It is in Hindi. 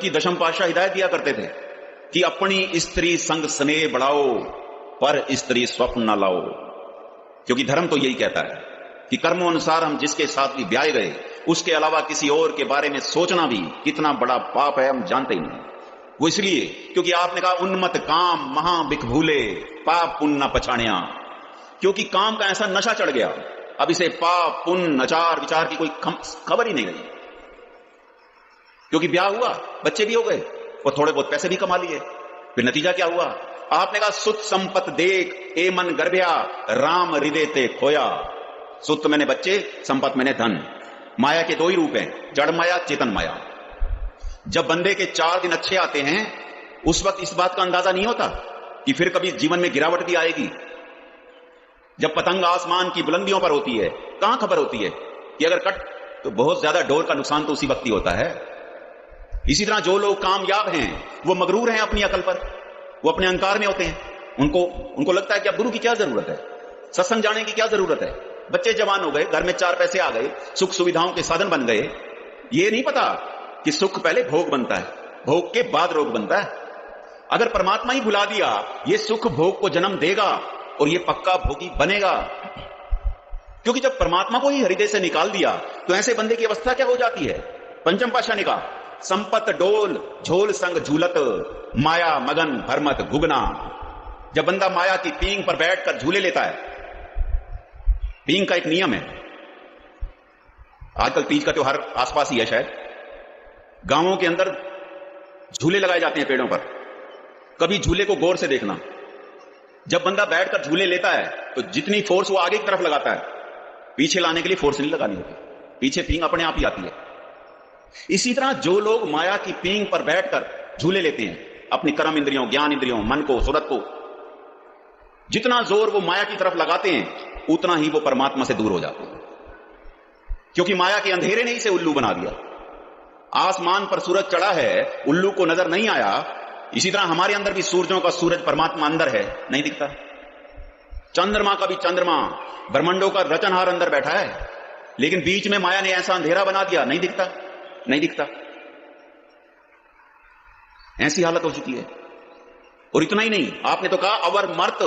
कि दशम पातशाह हिदायत दिया करते थे कि अपनी स्त्री संग स्नेह बढ़ाओ पर स्त्री स्वप्न न लाओ, क्योंकि धर्म तो यही कहता है कि कर्मों अनुसार हम जिसके साथ भी ब्याह गए उसके अलावा किसी और के बारे में सोचना भी कितना बड़ा पाप है हम जानते ही नहीं। वो इसलिए क्योंकि आपने कहा उन्मत काम महा बिख भूले पाप पुण्य न पछाणिया, क्योंकि काम का ऐसा नशा चढ़ गया अब इसे पाप पुण्य आचार विचार की कोई खबर ही नहीं रही। क्योंकि ब्याह हुआ, बच्चे भी हो गए और थोड़े बहुत पैसे भी कमा लिए, फिर नतीजा क्या हुआ? आपने कहा सुत संपत देख ए मन गर्भया राम हृदय ते खोया। सुत मैंने बच्चे, संपत मैंने धन। माया के दो ही रूप हैं, जड़ माया चेतन माया। जब बंदे के 4 दिन अच्छे आते हैं उस वक्त इस बात का अंदाजा नहीं होता कि फिर कभी जीवन में गिरावट भी आएगी। जब पतंग आसमान की बुलंदियों पर होती है कहां खबर होती है कि अगर कट तो बहुत ज्यादा डोर का नुकसान तो उसी वक्त ही होता है। इसी तरह जो लोग कामयाब हैं वो मगरूर हैं अपनी अकल पर, वो अपने अहंकार में होते हैं। उनको लगता है कि अब गुरु की क्या जरूरत है, सत्संग जाने की क्या जरूरत है, बच्चे जवान हो गए, घर में 4 पैसे आ गए, सुख सुविधाओं के साधन बन गए। ये नहीं पता कि सुख पहले भोग बनता है, भोग के बाद रोग बनता है। अगर परमात्मा ही भुला दिया ये सुख भोग को जन्म देगा और ये पक्का भोगी बनेगा। क्योंकि जब परमात्मा को ही हृदय से निकाल दिया तो ऐसे बंदे की अवस्था क्या हो जाती है? पंचम पातशाह ने कहा संपत डोल झोल संग झूलत माया मगन भरमत घुगना। जब बंदा माया की पींग पर बैठकर झूले लेता है, पींग का एक नियम है, आजकल तीज का त्योहार आसपास ही है, शायद गांवों के अंदर झूले लगाए जाते हैं पेड़ों पर। कभी झूले को गौर से देखना, जब बंदा बैठकर झूले लेता है तो जितनी फोर्स वो आगे की तरफ लगाता है, पीछे लाने के लिए फोर्स नहीं लगानी होती, पीछे पींग अपने आप ही आती है। इसी तरह जो लोग माया की पींग पर बैठकर झूले लेते हैं अपनी कर्म इंद्रियों ज्ञान इंद्रियों मन को सूरत को, जितना जोर वो माया की तरफ लगाते हैं उतना ही वो परमात्मा से दूर हो जाते हैं। क्योंकि माया के अंधेरे ने इसे उल्लू बना दिया। आसमान पर सूरज चढ़ा है, उल्लू को नजर नहीं आया। इसी तरह हमारे अंदर भी सूरजों का सूरज परमात्मा अंदर है, नहीं दिखता। चंद्रमा का भी चंद्रमा ब्रह्मांडों का रचनहार अंदर बैठा है, लेकिन बीच में माया ने ऐसा अंधेरा बना दिया, नहीं दिखता, नहीं दिखता। ऐसी हालत हो चुकी है। और इतना ही नहीं, आपने तो कहा अवर मर्त